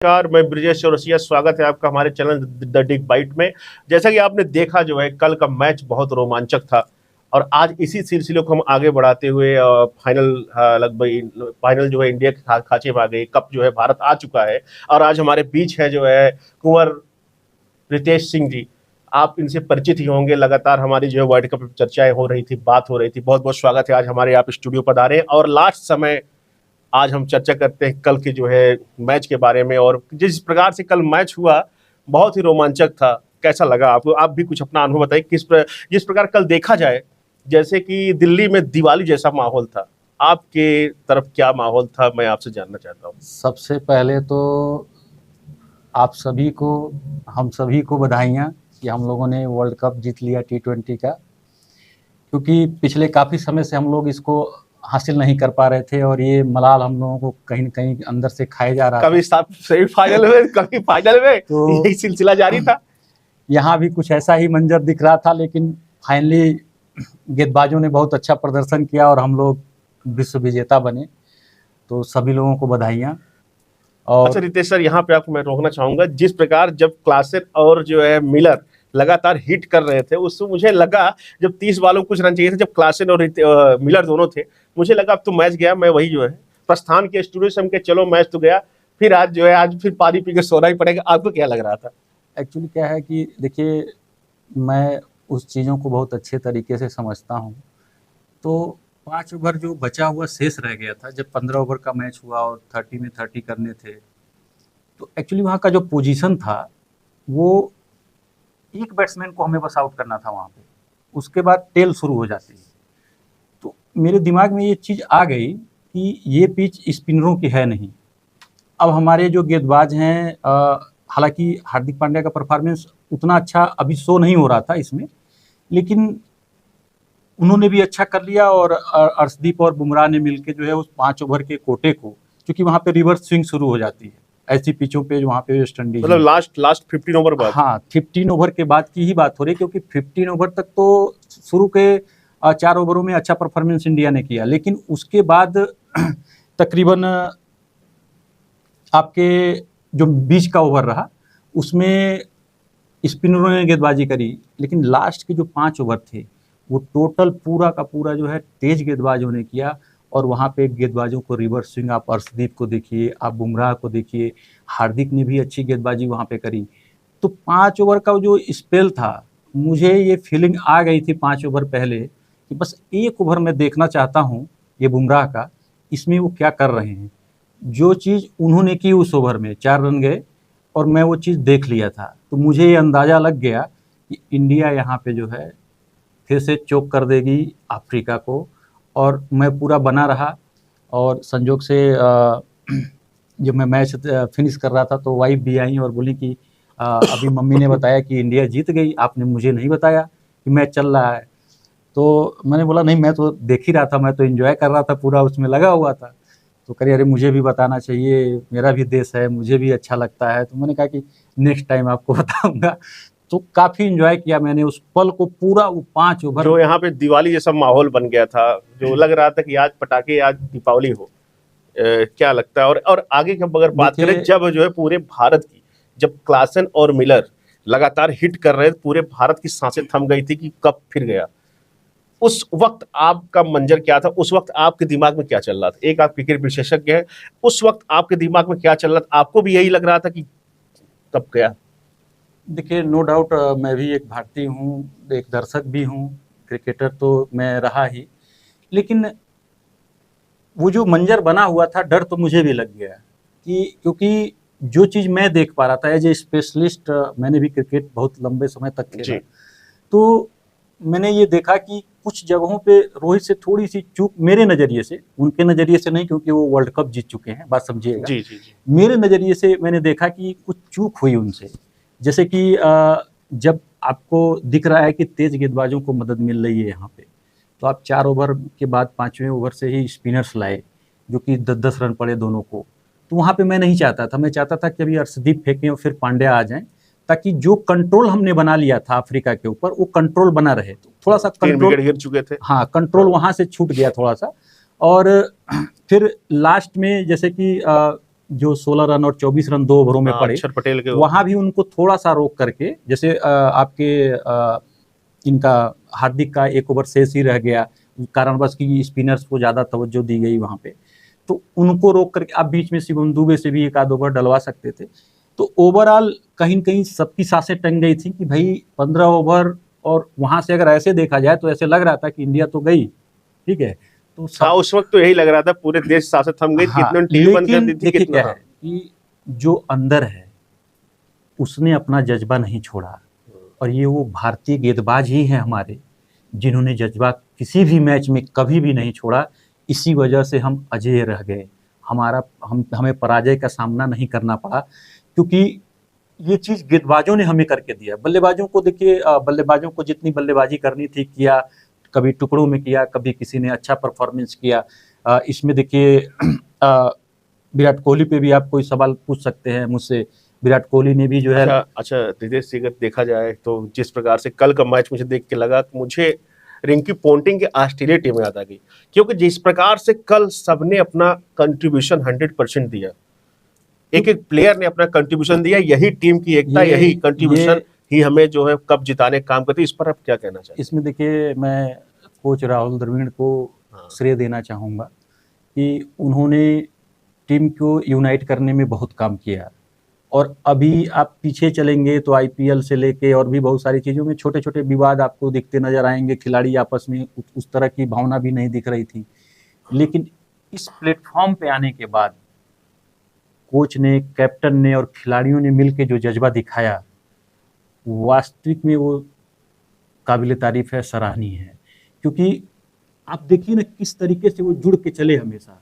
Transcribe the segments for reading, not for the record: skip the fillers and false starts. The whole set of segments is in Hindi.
नमस्कार, मैं ब्रिजेश चौरसिया। स्वागत है आपका हमारे चैनल द बिग बाइट में। जैसा कि आपने देखा जो है कल का मैच बहुत रोमांचक था और आज इसी सिलसिले को हम आगे बढ़ाते हुए फाइनल लगभग फाइनल जो है इंडिया के खांचे में आ गई। कप जो है भारत आ चुका है और आज हमारे बीच है जो है कुंवर रितेश सिंह जी। आप इनसे परिचित ही होंगे, लगातार हमारी जो है वर्ल्ड कप चर्चाएं हो रही थी, बात हो रही थी। बहुत बहुत स्वागत है, आज हमारे आप स्टूडियो पधारे और लास्ट समय आज हम चर्चा करते हैं कल के जो है मैच के बारे में। और जिस प्रकार से कल मैच हुआ बहुत ही रोमांचक था। कैसा लगा आपको? आप भी कुछ अपना अनुभव बताइए। जिस प्रकार कल देखा जाए जैसे कि दिल्ली में दिवाली जैसा माहौल था, आपके तरफ क्या माहौल था, मैं आपसे जानना चाहता हूँ। सबसे पहले तो आप सभी को, हम सभी को बधाइयाँ कि हम लोगों ने वर्ल्ड कप जीत लिया T20 का, क्योंकि पिछले काफ़ी समय से हम लोग इसको हासिल नहीं कर पा रहे थे और ये मलाल हम लोगों को कहीं न कहीं अंदर से खाया जा रहा था। कभी सेमीफाइनल में, कभी फाइनल में, तो यही सिलसिला जारी था। यहाँ भी कुछ ऐसा ही मंजर दिख रहा था, लेकिन फाइनली गेंदबाजों ने बहुत अच्छा प्रदर्शन किया और हम लोग विश्व विजेता बने। तो सभी लोगों को बधाइयाँ। और अच्छा रितेश सर, यहाँ पे आपको मैं रोकना चाहूंगा। जिस प्रकार जब क्लासेन और जो है मिलर लगातार हिट कर रहे थे, उससे मुझे लगा जब 30 बालों कुछ रन चाहिए थे, जब क्लासेन और मिलर दोनों थे, मुझे लगा अब तो मैच गया। मैं वही जो है प्रस्थान के स्टूडियो से हम के चलो मैच तो गया, फिर आज जो है आज फिर पानी पी के सोना ही पड़ेगा। आपको क्या लग रहा था? एक्चुअली क्या है कि देखिए, मैं उस चीज़ों को बहुत अच्छे तरीके से समझता हूँ। तो 5 ओवर जो बचा हुआ शेष रह गया था, जब 15 ओवर का मैच हुआ और 30 में 30 करने थे, तो एक्चुअली वहाँ का जो पोजीशन था वो एक बैट्समैन को हमें बस आउट करना था वहाँ पे। उसके बाद टेल शुरू हो जाती है। तो मेरे दिमाग में ये चीज़ आ गई कि ये पिच स्पिनरों की है नहीं। अब हमारे जो गेंदबाज हैं, हालांकि हार्दिक पांड्या का परफॉर्मेंस उतना अच्छा अभी शो नहीं हो रहा था इसमें, लेकिन उन्होंने भी अच्छा कर लिया और अर्शदीप और बुमराह ने मिलकर जो है उस 5 ओवर के कोटे को, क्योंकि वहाँ पे रिवर्स स्विंग शुरू हो जाती है ऐसी पिचों पे वहाँ पे वेस्ट इंडीज, मतलब लास्ट 15 ओवर बाद। हाँ, 15 ओवर के बाद की ही बात हो रही है, क्योंकि 15 ओवर तक तो शुरू के 4 ओवरों में अच्छा परफॉर्मेंस इंडिया ने किया, लेकिन उसके बाद तकरीबन आपके जो बीच का ओवर रहा उसमें स्पिनरों ने गेंदबाजी करी, लेकिन लास्ट के जो 5 ओवर थे वो टोटल पूरा का पूरा जो है तेज गेंदबाजों ने किया। और वहाँ पे गेंदबाजों को रिवर्स स्विंग, आप अर्शदीप को देखिए, आप बुमराह को देखिए, हार्दिक ने भी अच्छी गेंदबाजी वहाँ पे करी। तो 5 ओवर का जो स्पेल था, मुझे ये फीलिंग आ गई थी 5 ओवर पहले कि बस एक ओवर मैं देखना चाहता हूँ ये बुमराह का, इसमें वो क्या कर रहे हैं। जो चीज़ उन्होंने की उस ओवर में 4 रन गए और मैं वो चीज़ देख लिया था, तो मुझे ये अंदाज़ा लग गया कि इंडिया यहाँ पे जो है फिर से चोक कर देगी अफ्रीका को। और मैं पूरा बना रहा और संजोग से जब मैं मैच फिनिश कर रहा था तो वाइफ भी आई और बोली कि अभी मम्मी ने बताया कि इंडिया जीत गई, आपने मुझे नहीं बताया कि मैच चल रहा है। तो मैंने बोला नहीं, मैं तो देख ही रहा था, मैं तो एंजॉय कर रहा था, पूरा उसमें लगा हुआ था। तो कह रही अरे मुझे भी बताना चाहिए, मेरा भी देश है, मुझे भी अच्छा लगता है। तो मैंने कहा कि नेक्स्ट टाइम आपको बताऊंगा। तो काफ़ी एंजॉय किया मैंने उस पल को पूरा, वो 5 ओवर जो यहाँ पे दिवाली जैसा माहौल बन गया था, जो लग रहा था कि आज पटाखे, आज दीपावली हो। क्या लगता है? और आगे की अगर बात करें, जब जो है पूरे भारत की, जब क्लासेन और मिलर लगातार हिट कर रहे थे, पूरे भारत की सांसें थम गई थी कि कब फिर गया। उस वक्त आपका मंजर क्या था? उस वक्त आपके दिमाग में क्या चल रहा था? एक आप क्रिकेट विशेषज्ञ हैं, उस वक्त आपके दिमाग में क्या चल रहा था? आपको भी यही लग रहा था कि कब गया? देखिए, नो डाउट मैं भी एक भारतीय हूँ, एक दर्शक भी हूँ, क्रिकेटर तो मैं रहा ही, लेकिन वो जो मंजर बना हुआ था, डर तो मुझे भी लग गया कि, क्योंकि जो चीज़ मैं देख पा रहा था एज ए स्पेशलिस्ट, मैंने भी क्रिकेट बहुत लंबे समय तक खेला, तो मैंने ये देखा कि कुछ जगहों पे रोहित से थोड़ी सी चूक, मेरे नज़रिए से, उनके नज़रिए से नहीं क्योंकि वो वर्ल्ड कप जीत चुके हैं, बात समझिएगा। जी जी जी। मेरे नज़रिए से मैंने देखा कि कुछ चूक हुई उनसे, जैसे कि जब आपको दिख रहा है कि तेज गेंदबाजों को मदद मिल रही है यहाँ पे, तो आप 4 ओवर के बाद 5वें ओवर से ही स्पिनर्स लाए जो कि 10-10 रन पड़े दोनों को। तो वहाँ पे मैं नहीं चाहता था, मैं चाहता था कि अभी अर्शदीप फेंकें और फिर पांड्या आ जाएं, ताकि जो कंट्रोल हमने बना लिया था अफ्रीका के ऊपर वो कंट्रोल बना रहे। तो थोड़ा सा कंट्रोल गिर चुके थे, हाँ, कंट्रोल वहाँ से छूट गया थोड़ा सा। और फिर लास्ट में जैसे कि जो 16 रन और 24 रन 2 ओवरों में पड़े, अक्षर पटेल के वहां भी उनको थोड़ा सा रोक करके, जैसे आपके इनका हार्दिक का 1 ओवर शेष ही रह गया, कारणवश की स्पिनर्स को ज्यादा तवज्जो दी गई वहां पे, तो उनको रोक करके आप बीच में शिवम दुबे से भी 1 आध ओवर डलवा सकते थे। तो ओवरऑल कहीं न कहीं सबकी सांसें टंग गई थी कि भाई 15 ओवर, और वहां से अगर ऐसे देखा जाए तो ऐसे लग रहा था कि इंडिया तो गई, ठीक है। तो हाँ, उस वक्त तो यही लग रहा था, पूरे देश सांसें थम गई, हाँ, कितने टीवी बंद कर दी थी, देखिए कितना। क्या है कि जो अंदर है उसने अपना जज्बा नहीं छोड़ा, और ये वो भारतीय गेंदबाज ही हैं हमारे, जिन्होंने जज्बा किसी भी मैच में कभी भी नहीं छोड़ा। इसी वजह से हम अजेय रह गए, हमें पराजय का सामना नहीं करना पड़ा, क्योंकि ये चीज़ गेंदबाजों ने हमें करके दिया। बल्लेबाजों को देखिए, बल्लेबाजों को जितनी बल्लेबाजी करनी थी किया, कभी टुकड़ों में किया, कभी किसी ने अच्छा परफॉर्मेंस किया। इसमें देखिए विराट कोहली पे भी आप कोई सवाल पूछ सकते हैं मुझसे। विराट कोहली ने भी जो है अच्छा रितेश जी, अगर देखा जाए तो जिस प्रकार से कल का मैच मुझे देख के लगा, मुझे रिंकी पोंटिंग की ऑस्ट्रेलिया टीम याद आ गई, क्योंकि जिस प्रकार से कल सबने अपना कंट्रीब्यूशन 100% दिया, एक एक प्लेयर ने अपना कंट्रीब्यूशन दिया, यही टीम की एकता, यही कंट्रीब्यूशन ही हमें जो है कप जिताने का काम करती है। इस पर आप क्या कहना चाहते हैं? इसमें देखिए मैं कोच राहुल द्रविड़ को श्रेय देना चाहूँगा कि उन्होंने टीम को यूनाइट करने में बहुत काम किया। और अभी आप पीछे चलेंगे तो आईपीएल से लेके और भी बहुत सारी चीज़ों में छोटे छोटे विवाद आपको दिखते नजर आएंगे, खिलाड़ी आपस में उस तरह की भावना भी नहीं दिख रही थी। लेकिन इस प्लेटफॉर्म पे आने के बाद कोच ने, कैप्टन ने और खिलाड़ियों ने मिलकर जो जज्बा दिखाया, वास्तविक में वो काबिल तारीफ है, सराहनीय है। क्योंकि आप देखिए ना किस तरीके से वो जुड़ के चले, हमेशा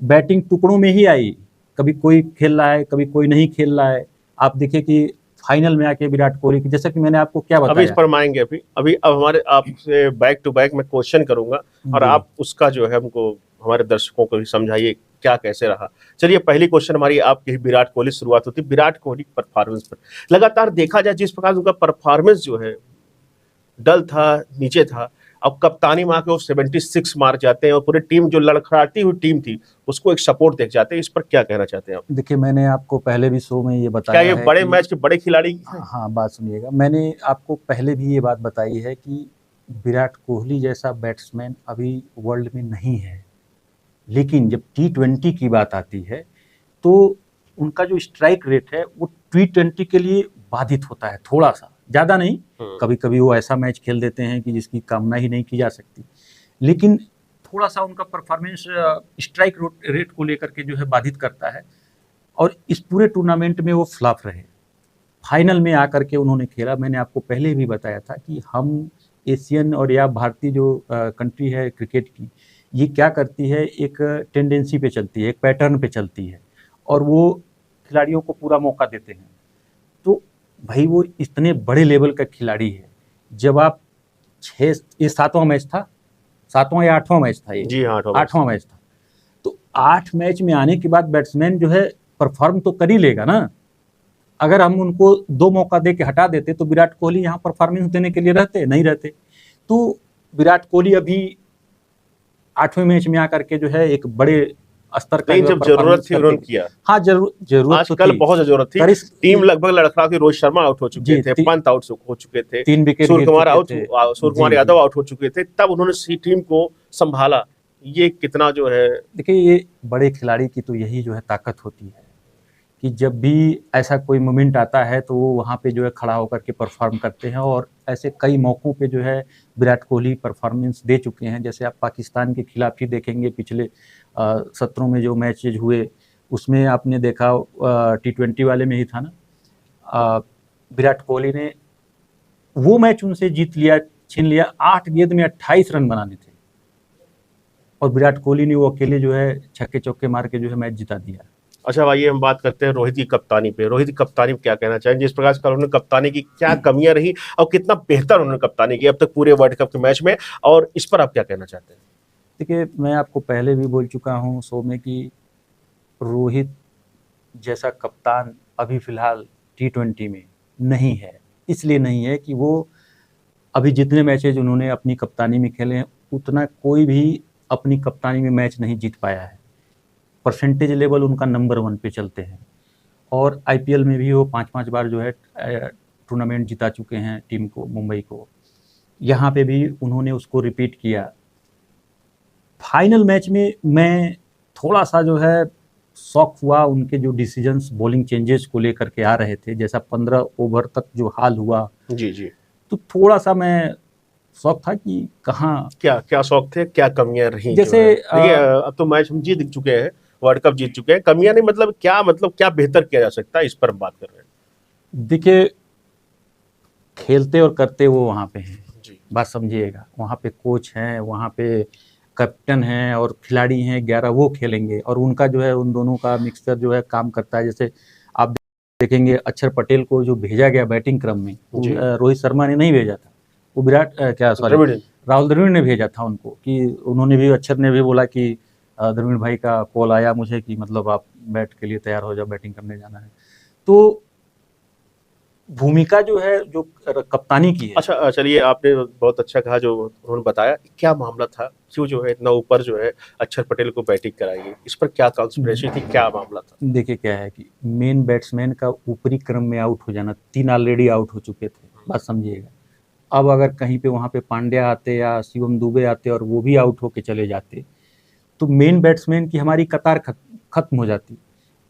बैटिंग टुकड़ों में ही आई, कभी कोई खेल रहा है, कभी कोई नहीं खेल रहा है। आप देखिए कि फाइनल में आके विराट कोहली की, जैसा कि मैंने आपको क्या बताया, अभी इस पर आएंगे, अभी अब हमारे आपसे बैक टू बैक मैं क्वेश्चन करूंगा, और आप उसका जो है हमको, हमारे दर्शकों को भी समझाइए क्या कैसे रहा। चलिए, पहली क्वेश्चन हमारी आपकी विराट कोहली शुरुआत होती है। विराट कोहली परफॉर्मेंस पर लगातार देखा जाए, जिस प्रकार उनका परफॉर्मेंस जो है डल था, नीचे था, अब कप्तानी मार के वो 76 मार जाते हैं और पूरी टीम जो लड़खड़ाती हुई टीम थी उसको एक सपोर्ट देख जाते हैं। इस पर क्या कहना चाहते हैं आप? देखिए मैंने आपको पहले भी शो में ये बताया क्या ये बड़े मैच के बड़े खिलाड़ी हैं? हाँ, बात सुनिएगा, मैंने आपको पहले भी ये बात बताई है कि विराट कोहली जैसा बैट्समैन अभी वर्ल्ड में नहीं है। लेकिन जब T20 की बात आती है तो उनका जो स्ट्राइक रेट है वो T20 के लिए बाधित होता है, थोड़ा सा, ज़्यादा नहीं। कभी कभी वो ऐसा मैच खेल देते हैं कि जिसकी कामना ही नहीं की जा सकती, लेकिन थोड़ा सा उनका परफॉर्मेंस स्ट्राइक रेट को लेकर के जो है बाधित करता है। और इस पूरे टूर्नामेंट में वो फ्लॉप रहे। फाइनल में आकर के उन्होंने खेला, मैंने आपको पहले भी बताया था कि हम एशियन और या भारतीय जो कंट्री है क्रिकेट की, ये क्या करती है, एक टेंडेंसी पे चलती है, एक पैटर्न पे चलती है, और वो खिलाड़ियों को पूरा मौका देते हैं। तो भाई वो इतने बड़े लेवल का खिलाड़ी है, जब आप ये 7वां मैच था, 7वां या 8वां मैच था, ये जी हाँ, 8वां मैच था। तो 8 मैच में आने के बाद बैट्समैन जो है परफॉर्म तो कर ही लेगा ना। अगर हम उनको 2 मौका दे के हटा देते तो विराट कोहली यहाँ परफॉर्मेंस देने के लिए नहीं रहते। तो विराट कोहली अभी 8वें मैच में आकर के जो है एक बड़े स्तर का, जब जरूरत थी उन्होंने किया। हाँ, जरूरत आजकल तो बहुत जरूरत थी। टीम लगभग लड़खड़ा के रोहित शर्मा आउट हो चुके थे, पंत आउट हो चुके थे, 3 विकेट, सूर्यकुमार यादव आउट हो चुके थे, तब उन्होंने टीम को संभाला। ये कितना जो है, देखिए ये बड़े खिलाड़ी की तो यही जो है ताकत होती है कि जब भी ऐसा कोई मोमेंट आता है तो वो वहाँ पे जो है खड़ा होकर के परफॉर्म करते हैं। और ऐसे कई मौक़ों पे जो है विराट कोहली परफॉर्मेंस दे चुके हैं। जैसे आप पाकिस्तान के खिलाफ ही देखेंगे, पिछले सत्रों में जो मैचेज हुए उसमें आपने देखा, T20 वाले में ही था ना, विराट कोहली ने वो मैच उनसे छीन लिया। 8 गेंद में 28 रन बनाने थे और विराट कोहली ने वो अकेले जो है छक्के चौके मार के जो है मैच जिता दिया। अच्छा भाई, हम बात करते हैं रोहित की कप्तानी पे। रोहित की कप्तानी पे क्या कहना चाहेंगे? जिस प्रकार से उन्होंने कप्तानी की, क्या कमियां रही और कितना बेहतर उन्होंने कप्तानी की अब तक पूरे वर्ल्ड कप के मैच में, और इस पर आप क्या कहना चाहते हैं? देखिए मैं आपको पहले भी बोल चुका हूँ शो में कि रोहित जैसा कप्तान अभी फिलहाल T20 में नहीं है। इसलिए नहीं है कि वो अभी जितने मैचेज उन्होंने अपनी कप्तानी में खेले हैं उतना कोई भी अपनी कप्तानी में मैच नहीं जीत पाया है। परसेंटेज लेवल उनका नंबर 1 पे चलते हैं। और आईपीएल में भी वो 5-5 बार जो है टूर्नामेंट जिता चुके हैं टीम को, मुंबई को। यहाँ पे भी उन्होंने उसको रिपीट किया। फाइनल मैच में मैं थोड़ा सा जो है शॉक हुआ, उनके जो डिसीजंस बॉलिंग चेंजेस को लेकर के आ रहे थे, जैसा 15 ओवर तक जो हाल हुआ, जी जी, तो थोड़ा सा मैं शौक था कि कहाँ क्या क्या शौक थे, क्या कमियां रही? जैसे देखिए अब तो मैच हम जीत चुके हैं, वर्ल्ड कप जीत चुके हैं, कमियां नहीं मतलब क्या बेहतर किया जा सकता है, इस पर हम बात कर रहे हैं। देखिए खेलते और करते वो वहाँ पे हैं, जी बात समझिएगा। वहाँ पे कोच हैं, वहाँ पे कैप्टन हैं और खिलाड़ी हैं 11, वो खेलेंगे और उनका जो है उन दोनों का मिक्सचर जो है काम करता है। जैसे आप देखेंगे अक्षर पटेल को जो भेजा गया बैटिंग क्रम में, जी। रोहित शर्मा ने नहीं भेजा था, वो द्रविड़। राहुल द्रविड़ ने भेजा था उनको। कि उन्होंने भी, अक्षर ने भी बोला कि द्रविड़ भाई का कॉल आया मुझे कि मतलब आप बैट के लिए तैयार हो जाओ, बैटिंग करने जाना है। तो भूमिका जो है जो कप्तानी की है। अच्छा चलिए, आपने बहुत अच्छा कहा जो उन्होंने बताया, क्या मामला था, क्यों जो है इतना ऊपर जो है अक्षर पटेल को बैटिंग कराई, इस पर क्या कॉन्स्पिरेसी थी, क्या मामला था? देखिए क्या है कि मेन बैट्समैन का ऊपरी क्रम में आउट हो जाना, 3 ऑलरेडी आउट हो चुके थे, बात समझिएगा। अब अगर कहीं पे वहाँ पे पांड्या आते या शिवम दुबे आते और वो भी आउट होके चले जाते, तो मेन बैट्समैन की हमारी कतार खत्म हो जाती।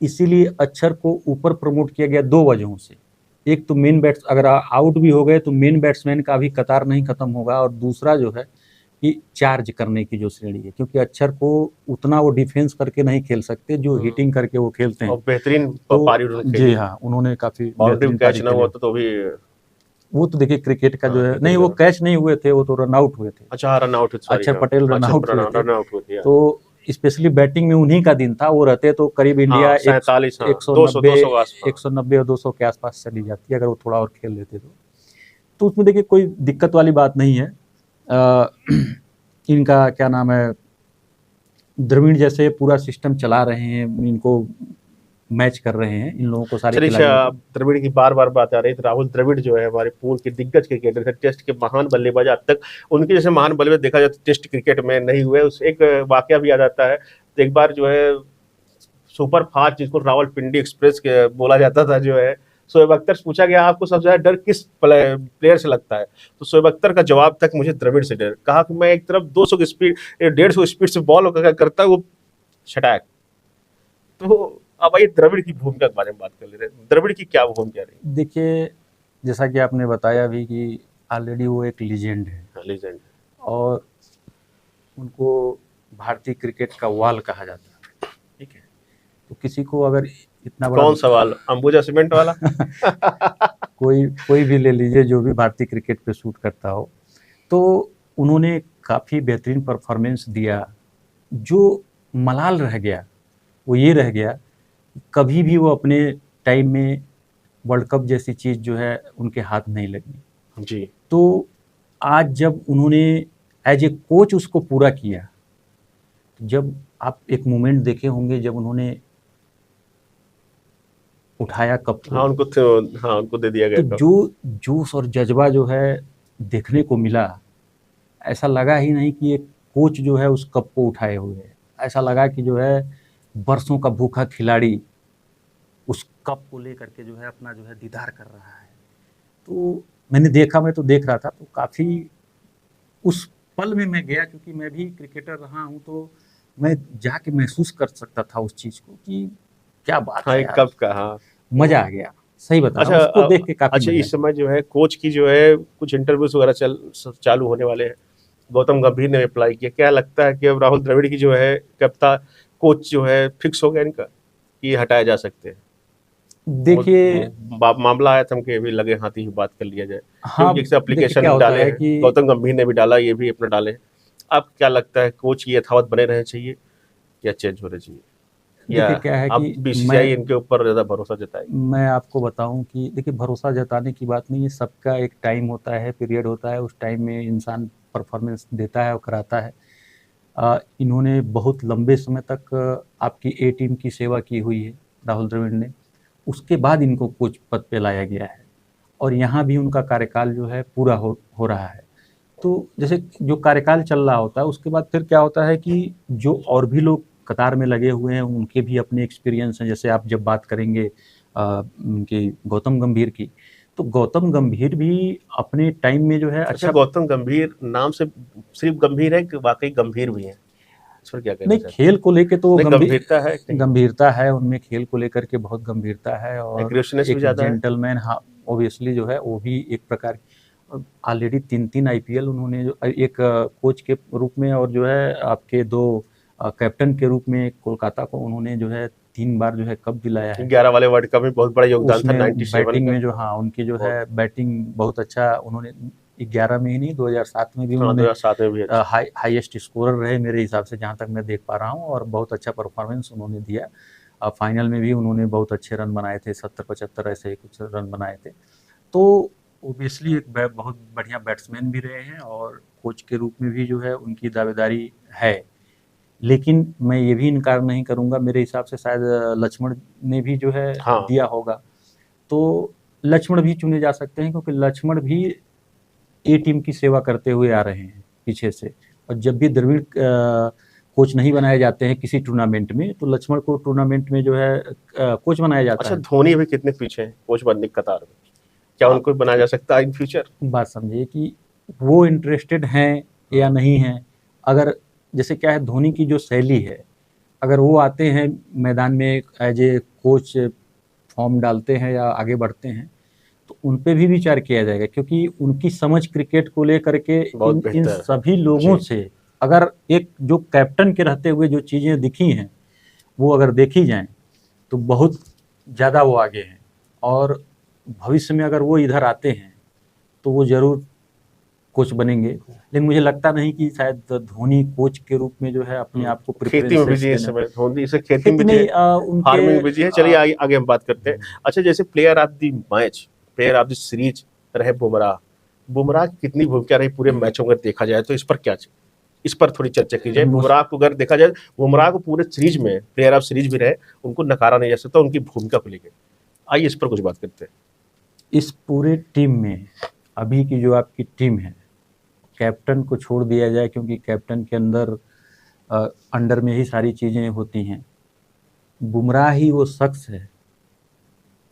इसीलिए अक्षर को ऊपर प्रमोट किया गया 2 वजहों से। एक तो मेन बैट्स अगर आउट भी हो गए तो मेन बैट्समैन का भी कतार नहीं खत्म होगा, और दूसरा जो है कि चार्ज करने की जो श्रेणी है, क्योंकि अक्षर को उतना वो डिफेंस करके नहीं खेल सकते जो हिटिंग करके वो खेलते हैं। और बेहतरीन तो पारी उन्होंने जी खेली। हाँ, उन्होंने काफी बाउंड्री बेहतरीन कैच पारी ना खेली। हुआ तो भी वो तो देखिए क्रिकेट का जो है, क्रिकेट नहीं वो का। कैच नहीं हुए थे, वो तो रन आउट हुए थे। अच्छा रन आउट, सॉरी, अक्षर पटेल रन आउट हुए थे। रन आउट हुए थे। तो स्पेशली बैटिंग में उन्हीं का दिन था, वो रहते तो करीब इंडिया हाँ, 47, हाँ, 190 200 के आसपास। 190 और 200 के आसपास चली जाती अगर वो थोड़ा और खेल लेते तो उसमें देखिए कोई दिक्कत वाली बात नहीं है। इनका क्या नाम है, द्रविड़ जैसे पूरा सिस्टम चला रहे हैं, इनको मैच कर रहे हैं इन लोगों को, सारे चलिए खिलाड़ियों को। द्रविड़ की बार बार बात आ रही है, तो राहुल द्रविड़ जो है हमारे पूर्व के दिग्गज क्रिकेटर थे, टेस्ट के महान बल्लेबाज, आज तक उनके जैसे महान बल्लेबाज देखा जाए तो टेस्ट क्रिकेट में नहीं हुए। उस एक वाकया भी आ जाता है, तो एक बार जो है सुपर फास्ट, जिसको रावलपिंडी एक्सप्रेस के बोला जाता था, जो है शोएब अख्तर से पूछा गया आपको सबसे ज्यादा डर किस प्लेयर से लगता है, तो शोएब अख्तर का जवाब था कि मुझे द्रविड़ से डर। कहा कि मैं एक तरफ 200 की स्पीड, 150 स्पीड से बॉल करता वो छटाक। तो अब आइए द्रविड़ की भूमिका के बारे में बात कर ले रहे हैं, द्रविड़ की क्या भूमिका रही? देखिए जैसा कि आपने बताया भी कि ऑलरेडी वो एक लीजेंड है, लीजेंड, और उनको भारतीय क्रिकेट का वाल कहा जाता है, ठीक है। तो किसी को अगर इतना बड़ा, कौन सवाल, अंबुजा सीमेंट वाला? कोई भी ले लीजिए जो भी भारतीय क्रिकेट पे शूट करता हो, तो उन्होंने काफ़ी बेहतरीन परफॉर्मेंस दिया। जो मलाल रह गया वो ये रह गया, कभी भी वो अपने टाइम में वर्ल्ड कप जैसी चीज़ जो है उनके हाथ नहीं लगी। जी, तो आज जब उन्होंने एज ए कोच उसको पूरा किया, जब आप एक मोमेंट देखे होंगे जब उन्होंने उठाया कप को, हाँ उनको दे दिया गया तो कप। जो जोश और जज्बा जो है देखने को मिला, ऐसा लगा ही नहीं कि एक कोच जो है उस कप को उठाए हुए है। ऐसा लगा कि जो है बरसों का भूखा खिलाड़ी उस कप को लेकर के जो है अपना जो है दीदार कर रहा है। तो मैंने देखा, मैं तो देख रहा था, तो काफ़ी उस पल में मैं गया, क्योंकि मैं भी क्रिकेटर रहा हूँ, तो मैं जाके महसूस कर सकता था उस चीज़ को कि क्या बात हाँ है एक यार, कप का, हाँ मज़ा आ गया, सही बता रहा अच्छा हूँ, उसको देख के काफ़ी अच्छा, मज़ा इस समय जो है कोच की जो है कुछ इंटरव्यूज वगैरह चालू होने वाले हैं, गौतम गंभीर ने अप्लाई किया, क्या लगता है कि अब राहुल द्रविड़ की जो है कप्तान कोच जो है फिक्स हो गया इनका, कि हटाए जा सकते हैं? देखिए मामला आया था कि अभी लगे हाथी ही बात कर लिया जाए, हाँ, क्योंकि जैसे देखिए क्या एप्लीकेशन होता डाले है हैं, कि गौतम गंभीर ने भी डाला, ये भी अपना डाले हैं। अब क्या लगता है, कोच की यथावत बने रहने चाहिए या चेंज होने चाहिए, या देखिए क्या है अब कि बीसीसीआई इनके ऊपर ज़्यादा भरोसा जताएगी? मैं आपको बताऊं कि देखिए भरोसा जताने की बात नहीं है, सबका एक टाइम होता है, पीरियड होता है, उस टाइम में इंसान परफॉर्मेंस देता है और कराता है। इन्होंने बहुत लंबे समय तक आपकी ए टीम की सेवा की हुई है राहुल द्रविड़ ने, उसके बाद इनको कोच पद पे लाया गया है, और यहाँ भी उनका कार्यकाल जो है पूरा हो रहा है। तो जैसे जो कार्यकाल चल रहा होता है उसके बाद फिर क्या होता है कि जो और भी लोग कतार में लगे हुए हैं, उनके भी अपने एक्सपीरियंस हैं। जैसे आप जब बात करेंगे उनके गौतम गंभीर की, तो गौतम गंभीर भी अपने टाइम में जो है अच्छा, अच्छा। गौतम गंभीर नाम से सिर्फ गंभीर है कि वाकई गंभीर भी है? इस पर क्या कहना नहीं, चाहते खेल को लेके तो वो हैं? नहीं, गंभीरता है कहीं, गंभीरता है उनमें, खेल को लेकर के बहुत गंभीरता है, और एग्रेसिवनेस भी एक ज्यादा है। जेंटलमैन, हाँ ऑब्वियसली जो है वो भी एक प्रकार, ऑलरेडी 3 आईपीएल उन्होंने जो एक कोच के रूप में, और जो है आपके 2 कैप्टन के रूप में कोलकाता को उन्होंने जो है 3 बार जो है कप दिलाया है। 11 वाले वर्ल्ड कप में बहुत बड़ा योगदान था, उसमें 97 बैटिंग का। में जो, हाँ उनकी जो है बहुत। बैटिंग बहुत अच्छा उन्होंने, 11 में ही नहीं 2007 में भी हाँ, उन्होंने 2007 में भी अच्छा। हाईएस्ट स्कोरर रहे मेरे हिसाब से, जहाँ तक मैं देख पा रहा हूँ, और बहुत अच्छा परफॉर्मेंस उन्होंने दिया। फाइनल में भी उन्होंने बहुत अच्छे रन बनाए थे, 70-75 ऐसे ही कुछ रन बनाए थे। तो ओबियसली एक बहुत बढ़िया बैट्समैन भी रहे हैं, और कोच के रूप में भी जो है उनकी दावेदारी है। लेकिन मैं ये भी इनकार नहीं करूँगा, मेरे हिसाब से शायद लक्ष्मण ने भी जो है हाँ। दिया होगा, तो लक्ष्मण भी चुने जा सकते हैं, क्योंकि लक्ष्मण भी ए टीम की सेवा करते हुए आ रहे हैं पीछे से। और जब भी द्रविड़ कोच नहीं बनाए जाते हैं किसी टूर्नामेंट में, तो लक्ष्मण को टूर्नामेंट में जो है कोच बनाया जाता अच्छा, है। धोनी अभी कितने पीछे हैं कोच बनने की कतार में? क्या आप उनको बनाया जा सकता है इन फ्यूचर? बात समझिए कि वो इंटरेस्टेड हैं या नहीं हैं। अगर जैसे क्या है, धोनी की जो शैली है, अगर वो आते हैं मैदान में एज ए कोच, फॉर्म डालते हैं या आगे बढ़ते हैं, तो उन पे भी विचार किया जाएगा, क्योंकि उनकी समझ क्रिकेट को लेकर के बहुत इन बेहतर है। सभी लोगों जी। से, अगर एक जो कैप्टन के रहते हुए जो चीज़ें दिखी हैं वो अगर देखी जाएं, तो बहुत ज़्यादा वो आगे हैं। और भविष्य में अगर वो इधर आते हैं तो वो ज़रूर कोच बनेंगे। लेकिन मुझे लगता नहीं कि शायद धोनी कोच के रूप में जो है अपने आप को खेती में बिजी है इस प्रेफरेंसेस समय धोनी, इसे खेती खेती में बिजी है, नहीं, फार्मिंग में उनके बिजी है। चलिए आगे आगे हम बात करते हैं। अच्छा, जैसे player of the match, player of the series रहे बुमराह। बुमराह की कितनी भूमिका रही पूरे मैचों में देखा जाए तो? इस पर थोड़ी चर्चा की जाए। बुमराह को अगर देखा जाए, बुमराह को पूरे सीरीज में प्लेयर ऑफ सीरीज भी रहे, उनको नकारा नहीं जा सकता उनकी भूमिका को लेकर। आइए इस पर कुछ बात करते हैं। इस पूरे टीम में अभी की जो आपकी टीम है, कैप्टन को छोड़ दिया जाए, क्योंकि कैप्टन के अंडर में ही सारी चीज़ें होती हैं। बुमराह ही वो शख्स है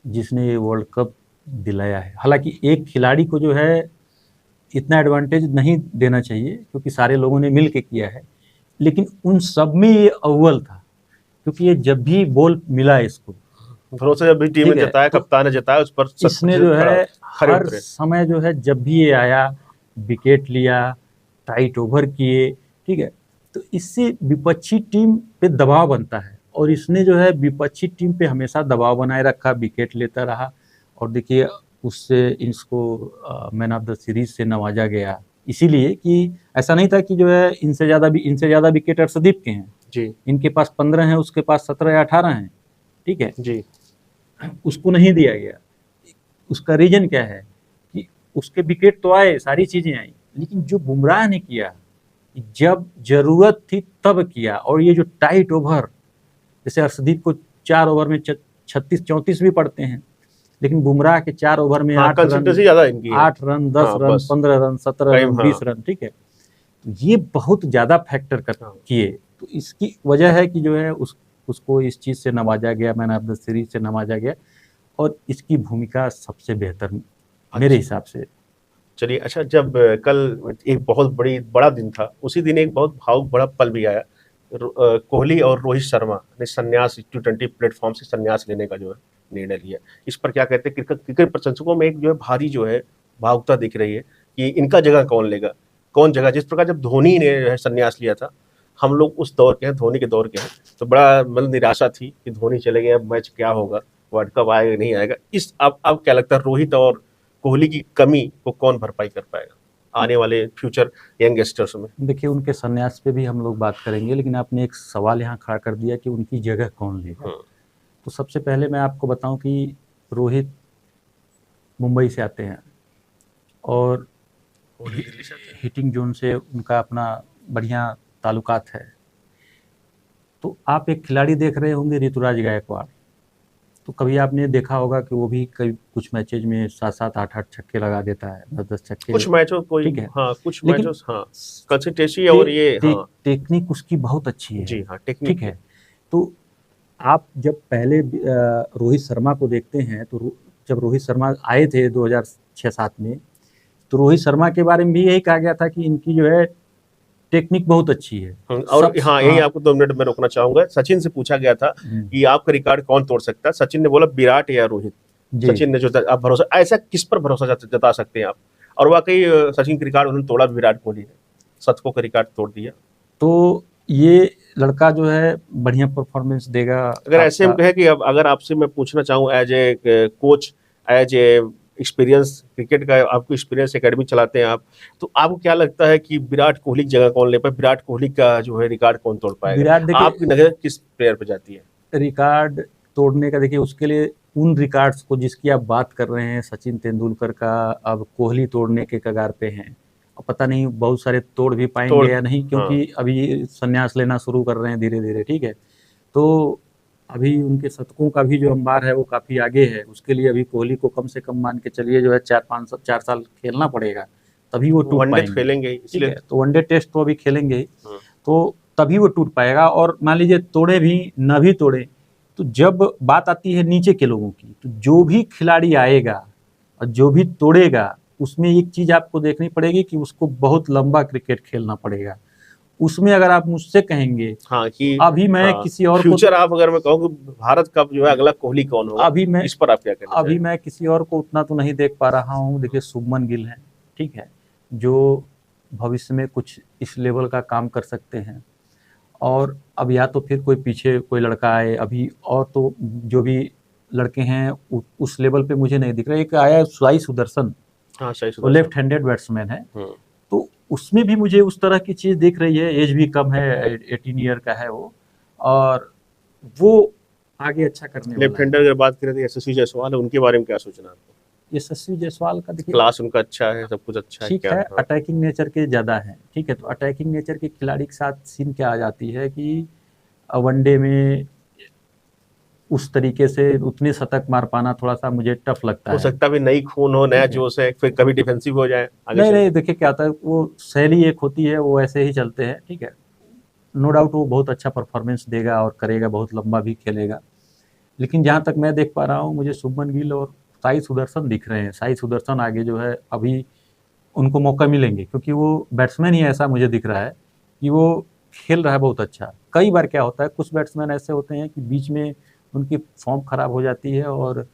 जिसने ये वर्ल्ड कप दिलाया है। हालांकि एक खिलाड़ी को जो है इतना एडवांटेज नहीं देना चाहिए, क्योंकि सारे लोगों ने मिल के किया है, लेकिन उन सब में ये अव्वल था, क्योंकि ये जब भी बॉल मिला इसको, भरोसा जब भी टीम ने ठीक है, जताया, तो कप्तान ने जताया, उस पर इसने जो है खरे हर उतरे। समय जो है जब भी ये आया, विकेट लिया, टाइट ओवर किए, ठीक है, तो इससे विपक्षी टीम पे दबाव बनता है, और इसने जो है विपक्षी टीम पे हमेशा दबाव बनाए रखा, विकेट लेता रहा। और देखिए उससे इसको मैन ऑफ द सीरीज से नवाजा गया, इसीलिए कि ऐसा नहीं था कि जो है इनसे ज़्यादा विकेट अर्शदीप के हैं जी इनके पास 15 हैं, उसके पास 17 या 18 हैं, ठीक है, जी। उसको नहीं दिया गया। उसका रीजन क्या है कि उसके विकेट तो आए, सारी चीजें आई, लेकिन जो बुमराह ने किया, जब जरूरत थी तब किया। और ये जो टाइट ओवर, जैसे अर्शदीप को 4 ओवर में 36-34 भी पड़ते हैं, लेकिन बुमराह के 4 ओवर में 8 रन, कंसिस्टेंसी ज्यादा इनकी है। 8 रन, 10 हाँ, रन, बस 15 रन, 17 कई, रन, हाँ। 20 रन, ठीक है, ये बहुत ज्यादा फैक्टर किए। तो इसकी वजह है कि जो है उसको इस चीज से नवाजा गया, मैन ऑफ द सीरीज से नवाजा गया, और इसकी भूमिका सबसे बेहतर मेरे हिसाब से। चलिए, अच्छा, जब कल एक बहुत बड़ा दिन था, उसी दिन एक बहुत भावुक बड़ा पल भी आया। कोहली और रोहित शर्मा ने संन्यास, T20 प्लेटफॉर्म से संन्यास लेने का जो है निर्णय लिया। इस पर क्या कहते हैं? क्रिकेट प्रशंसकों में एक जो है भारी जो है भावुकता दिख रही है कि इनका जगह कौन लेगा, कौन जगह। जिस प्रकार जब धोनी ने संन्यास लिया था, हम लोग उस दौर के हैं, धोनी के दौर के हैं, तो बड़ा मतलब निराशा थी कि धोनी चले गए, अब मैच क्या होगा, वर्ल्ड कप आएगा नहीं आएगा। इस अब क्या लगता है, रोहित और कोहली की कमी को कौन भरपाई कर पाएगा आने वाले फ्यूचर यंगस्टर्स में? देखिए उनके संन्यास पे भी हम लोग बात करेंगे, लेकिन आपने एक सवाल यहाँ खड़ा कर दिया कि उनकी जगह कौन लेगा। तो सबसे पहले मैं आपको बताऊं कि रोहित मुंबई से आते हैं, और हिटिंग जोन से उनका अपना बढ़िया ताल्लुकात है। तो आप एक खिलाड़ी देख रहे होंगे ऋतुराज गायकवाड़, तो कभी आपने देखा होगा कि वो भी कई कुछ मैचेज में 7-7 8-8 छक्के लगा देता है, 10-10 छक्के। कुछ मैचों कोई, ठीक है, हाँ कुछ लेकिन मैचों, हाँ कंसिस्टेंसी टे, और ये, टे, हाँ टेक्निक उसकी बहुत अच्छी है। जी हाँ टेक्निक ठीक है। है, तो आप जब पहले रोहित शर्मा को देखते हैं तो जब रोहित शर्मा आए थे 2006-7 में, तो रोहित शर्मा के बारे में भी यही कहा गया था कि इनकी जो है टेक्निक बहुत अच्छी है। और सब हाँ यही आपको 2 मिनट में रोकना चाहूंगा। सचिन से पूछा गया था कि आपका रिकॉर्ड कौन तोड़ सकता है, सचिन ने बोला विराट या रोहित। जी सचिन ने जो आप भरोसा, ऐसा किस पर भरोसा जता सकते हैं आप? और वाकई सचिन का रिकॉर्ड उन्होंने तोड़ा, विराट कोहली ने शतकों का रिकॉर्ड तोड़ दिया। तो ये लड़का जो है बढ़िया परफॉर्मेंस देगा अगर ऐसे हम आपका। कहें कि अब अगर आपसे मैं पूछना चाहूँ as a coach, as a experience cricket का आपको एक्सपीरियंस, एकेडमी चलाते हैं आप, तो आपको क्या लगता है कि विराट कोहली की जगह कौन ले पाए, विराट कोहली का जो है रिकॉर्ड कौन तोड़ पाएगा? विराट देखिए, आपकी नजर किस प्लेयर पे जाती है? रिकॉर्ड तोड़ने का देखिए उसके लिए उन रिकॉर्ड्स को जिसकी आप बात कर रहे हैं, सचिन तेंदुलकर का, अब कोहली तोड़ने के कगार पे हैं। अब पता नहीं बहुत सारे तोड़ भी तोड़, पाएंगे या नहीं, हाँ क्योंकि अभी संन्यास लेना शुरू कर रहे हैं धीरे धीरे। ठीक है, तो अभी उनके शतकों का भी जो अंबार है वो काफ़ी आगे है। उसके लिए अभी कोहली को कम से कम मान के चलिए जो है 4 साल खेलना पड़ेगा, तभी वो टूट वनडे तो पाएंगे। खेलेंगे ही, ठीक है, इसलिए तो वनडे टेस्ट तो अभी खेलेंगे ही, हाँ। तो तभी वो टूट पाएगा। और मान लीजिए तोड़े भी न भी तोड़े, तो जब बात आती है नीचे के लोगों की, तो जो भी खिलाड़ी आएगा और जो भी तोड़ेगा, उसमें एक चीज़ आपको देखनी पड़ेगी कि उसको बहुत लंबा क्रिकेट खेलना पड़ेगा। उसमें अगर आप मुझसे कहेंगे हाँ कि अभी मैं हाँ किसी और को, फ्यूचर, आप अगर मैं कहूँ कि भारत का जो है अगला कोहली कौन होगा, अभी मैं इस पर आप क्या कहना अभी चाहेंगे? मैं किसी और को उतना तो नहीं देख पा रहा हूँ। देखिए शुभमन गिल है, ठीक है, जो भविष्य में कुछ इस लेवल का काम कर सकते हैं। और अब या तो फिर कोई पीछे कोई लड़का आए अभी, और तो जो भी लड़के हैं उस लेवल पे मुझे नहीं दिख रहा। एक आया है साई सुदर्शन, हाँ सही वो सुदर्शन। लेफ्ट हैंडेड बैट्समैन है, हम्म। तो उसमें भी मुझे उस तरह की चीज़ दिख रही है। एज भी कम है, 18 ईयर का है वो, और वो आगे अच्छा करने लेफ्ट वाला है। हैंडर अगर बात करें तो यशस्वी जायसवाल है, उनके बारे में क्या सोचना है आपको? यशस्वी जायसवाल का देखिए क्लास उनका अच्छा है, सब कुछ अच्छा है, ठीक क्या है, है? हाँ। अटैकिंग नेचर के ज़्यादा हैं। ठीक है, तो अटैकिंग नेचर के खिलाड़ी के साथ सीन क्या आ जाती है कि वनडे में उस तरीके से उतने शतक मार पाना थोड़ा सा मुझे टफ लगता हो है। सकता है भी नई खून हो, नया ठीक है, जोश है, फिर कभी डिफेंसिव हो जाए आगे नहीं चल नहीं, के। देखिए क्या होता है, वो शैली एक होती है, वो ऐसे ही चलते हैं। ठीक है, नो डाउट वो बहुत अच्छा परफॉर्मेंस देगा और करेगा, बहुत लंबा भी खेलेगा। लेकिन जहाँ तक मैं देख पा रहा हूँ, मुझे शुभमन गिल और साई सुदर्शन दिख रहे हैं। साई सुदर्शन आगे जो है अभी उनको मौका मिलेंगे, क्योंकि वो बैट्समैन ही ऐसा मुझे दिख रहा है कि वो खेल रहा है बहुत अच्छा। कई बार क्या होता है, कुछ बैट्समैन ऐसे होते हैं कि बीच में उनकी फॉर्म खराब हो जाती है और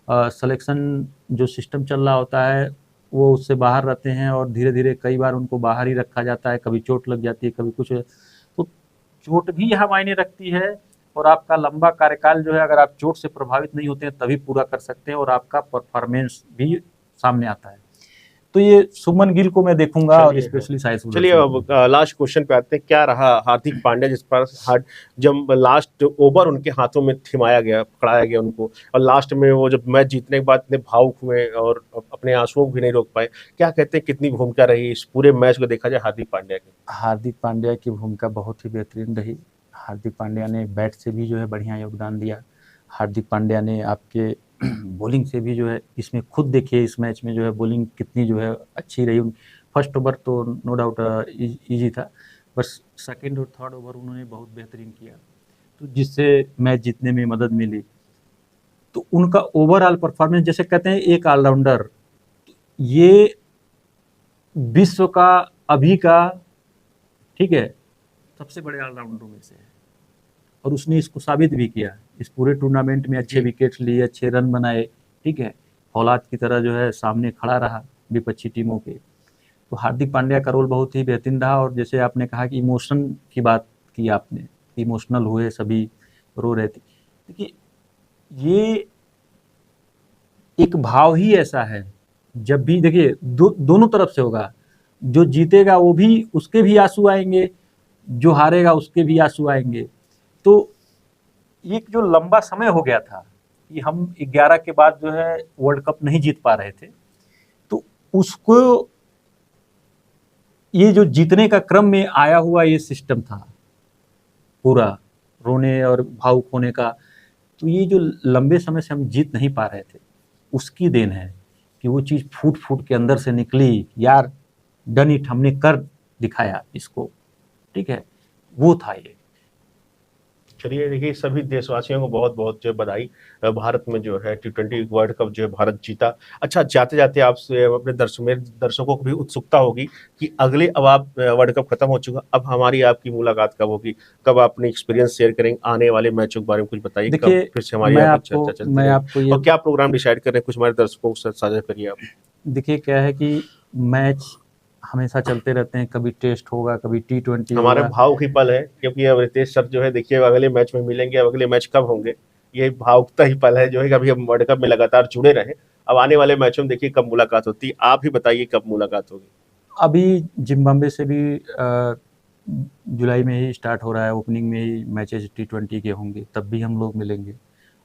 सिलेक्शन जो सिस्टम चल रहा होता है वो उससे बाहर रहते हैं, और धीरे धीरे कई बार उनको बाहर ही रखा जाता है। कभी चोट लग जाती है, कभी कुछ। तो चोट भी यहाँ मायने रखती है, और आपका लंबा कार्यकाल जो है, अगर आप चोट से प्रभावित नहीं होते हैं तभी पूरा कर सकते हैं, और आपका परफॉर्मेंस भी सामने आता है। तो ये शुभमन गिल को मैं देखूंगा, और चलिए हाँ। स्पेशली साई चलिए सुदर्शन को। अब लास्ट क्वेश्चन पे आते हैं। क्या रहा हार्दिक पांड्या जिस पर जब लास्ट ओवर उनके हाथों में थमाया गया, पकड़ाया गया उनको, और लास्ट में वो जब मैच जीतने के बाद इतने भावुक हुए और अपने आंसुओं को भी नहीं रोक पाए, क्या कहते हैं कितनी भूमिका रही इस पूरे मैच को देखा जाए हार्दिक पांड्या की? हार्दिक पांड्या की भूमिका बहुत ही बेहतरीन रही। हार्दिक पांड्या ने बैट से भी जो है बढ़िया योगदान दिया। हार्दिक पांड्या ने आपके बॉलिंग से भी जो है, इसमें खुद देखिए इस मैच में जो है बॉलिंग कितनी जो है अच्छी रही। फर्स्ट ओवर तो नो डाउट ईजी था, बस सेकंड और थर्ड ओवर उन्होंने बहुत बेहतरीन किया, तो जिससे मैच जीतने में मदद मिली। तो उनका ओवरऑल परफॉर्मेंस, जैसे कहते हैं एक ऑलराउंडर, ये विश्व का अभी का, ठीक है, सबसे बड़े ऑलराउंडरों में से है, और उसने इसको साबित भी किया। इस पूरे टूर्नामेंट में अच्छे जी। विकेट्स लिए, अच्छे रन बनाए। ठीक है, औलाद की तरह जो है सामने खड़ा रहा विपक्षी टीमों के। तो हार्दिक पांड्या का रोल बहुत ही बेहतरीन रहा। और जैसे आपने कहा कि इमोशन की बात की आपने, इमोशनल हुए सभी, रो रहे थे। देखिए ये एक भाव ही ऐसा है, जब भी देखिए दोनों तरफ से होगा। जो जीतेगा वो भी, उसके भी आंसू आएंगे, जो हारेगा उसके भी आंसू आएंगे। तो एक जो लंबा समय हो गया था कि हम 11 के बाद जो है वर्ल्ड कप नहीं जीत पा रहे थे, तो उसको, ये जो जीतने का क्रम में आया हुआ ये सिस्टम था पूरा, रोने और भावुक होने का, तो ये जो लंबे समय से हम जीत नहीं पा रहे थे, उसकी देन है कि वो चीज़ फूट फूट के अंदर से निकली, यार डन इट, हमने कर दिखाया इसको, ठीक है, वो था ये। चलिए देखिए, सभी देशवासियों को बहुत बहुत जो है बधाई। भारत में जो है T20 वर्ल्ड कप जो है भारत जीता। अच्छा, जाते जाते आपसे अपने मेरे दर्शकों को भी उत्सुकता होगी कि अगले, अब आप वर्ल्ड कप खत्म हो चुका, अब हमारी आपकी मुलाकात कब होगी, कब आप अपनी एक्सपीरियंस शेयर करेंगे, आने वाले मैचों के बारे में कुछ बताइए, कब देखिए, फिर से हमारी मैं आपकी आपको चर्चा चलती मैं रहेगी, आपको ये और क्या प्रोग्राम डिसाइड कर रहे हैं, कुछ हमारे दर्शकों के साथ साझा करिए आप। देखिए क्या है कि मैच हमेशा चलते रहते हैं, कभी टेस्ट होगा, कभी T20 हमारे होगा। भाव की पल है, क्योंकि अब रितेश सर जो है देखिए अगले मैच में मिलेंगे, अब अगले मैच कब होंगे, ये भावुकता ही पल है जो है कि अभी हम वर्ल्ड कप में लगातार जुड़े रहे। अब आने वाले मैचों में देखिए कब मुलाकात होती है, आप ही बताइए कब मुलाकात होगी। अभी जिम्बाब्वे से भी जुलाई में ही स्टार्ट हो रहा है, ओपनिंग में ही मैचेस T20 के होंगे, तब भी हम लोग मिलेंगे।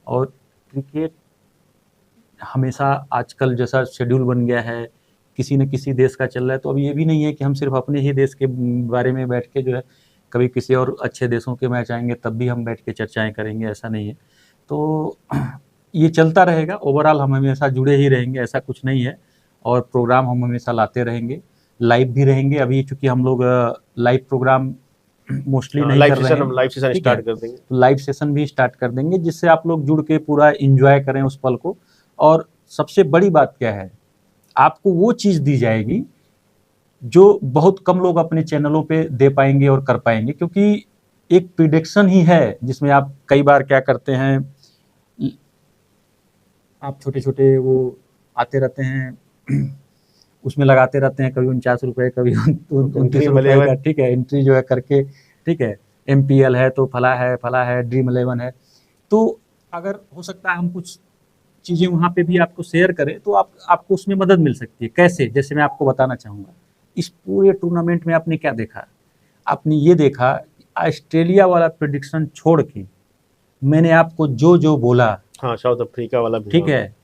और क्रिकेट हमेशा आजकल जैसा शेड्यूल बन गया है, किसी न किसी देश का चल रहा है, तो अब ये भी नहीं है कि हम सिर्फ अपने ही देश के बारे में बैठ के जो है, कभी किसी और अच्छे देशों के मैच आएंगे तब भी हम बैठ के चर्चाएं करेंगे, ऐसा नहीं है। तो ये चलता रहेगा, ओवरऑल हम हमेशा जुड़े ही रहेंगे, ऐसा कुछ नहीं है। और प्रोग्राम हम हमेशा लाते रहेंगे, लाइव भी रहेंगे। अभी चूंकि हम लोग लाइव प्रोग्राम मोस्टली नहीं लाइव कर रहे सेशन, हैं, हम लाइव सेशन ठीक है, स्टार्ट कर देंगे। तो लाइव सेशन भी स्टार्ट कर देंगे, जिससे आप लोग जुड़ के पूरा इंजॉय करें उस पल को। और सबसे बड़ी बात क्या है, आपको वो चीज़ दी जाएगी जो बहुत कम लोग अपने चैनलों पे दे पाएंगे और कर पाएंगे, क्योंकि एक प्रिडिक्शन ही है जिसमें आप कई बार क्या करते हैं, आप छोटे छोटे वो आते रहते हैं उसमें लगाते रहते हैं, कभी 49 रुपये, कभी 29 रुपये का, ठीक है, एंट्री जो है करके, ठीक है, MPL है तो फला है, ड्रीम 11 है। तो अगर हो सकता है हम कुछ चीज़ें वहाँ पे भी आपको शेयर करें, तो आपको उसमें मदद मिल सकती है। कैसे? जैसे मैं आपको बताना चाहूँगा, इस पूरे टूर्नामेंट में आपने क्या देखा? आपने ये देखा, ऑस्ट्रेलिया वाला प्रेडिक्शन छोड़ के मैंने आपको जो जो बोला, हाँ, साउथ अफ्रीका वाला भी, ठीक हाँ। है,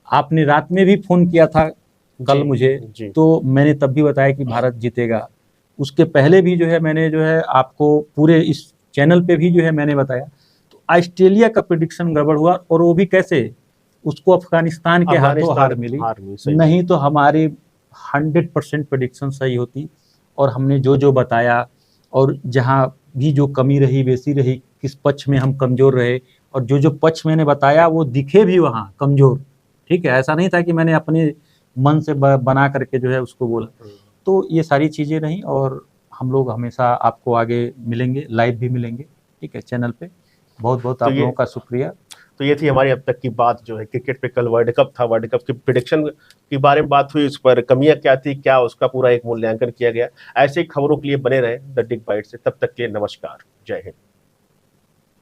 आपने रात में भी फ़ोन किया था कल मुझे, जी। तो मैंने तब भी बताया कि भारत जीतेगा। उसके पहले भी जो है मैंने जो है आपको पूरे इस चैनल पे भी जो है मैंने बताया। तो ऑस्ट्रेलिया का प्रेडिक्शन गड़बड़ हुआ, और वो भी कैसे? उसको अफगानिस्तान के हाथों हार मिली, नहीं तो हमारी 100% प्रेडिक्शन सही होती। और हमने जो जो बताया, और जहाँ भी जो कमी रही बेसी रही, किस पक्ष में हम कमज़ोर रहे, और जो जो पक्ष मैंने बताया वो दिखे भी वहाँ कमज़ोर, ठीक है, ऐसा नहीं था कि मैंने अपने मन से बना करके जो है उसको बोला। तो ये सारी चीज़ें रहीं, और हम लोग हमेशा आपको आगे मिलेंगे, लाइव भी मिलेंगे, ठीक है, चैनल पे। बहुत बहुत आप लोगों का शुक्रिया। तो ये थी हमारी अब तक की बात जो है क्रिकेट पे। कल वर्ल्ड कप था, वर्ल्ड कप की प्रेडिक्शन के बारे में बात हुई, उस पर कमियां क्या थी, क्या उसका पूरा एक मूल्यांकन किया गया। ऐसे खबरों के लिए बने रहे द डिग बाइट से। तब तक के लिए नमस्कार, जय हिंद।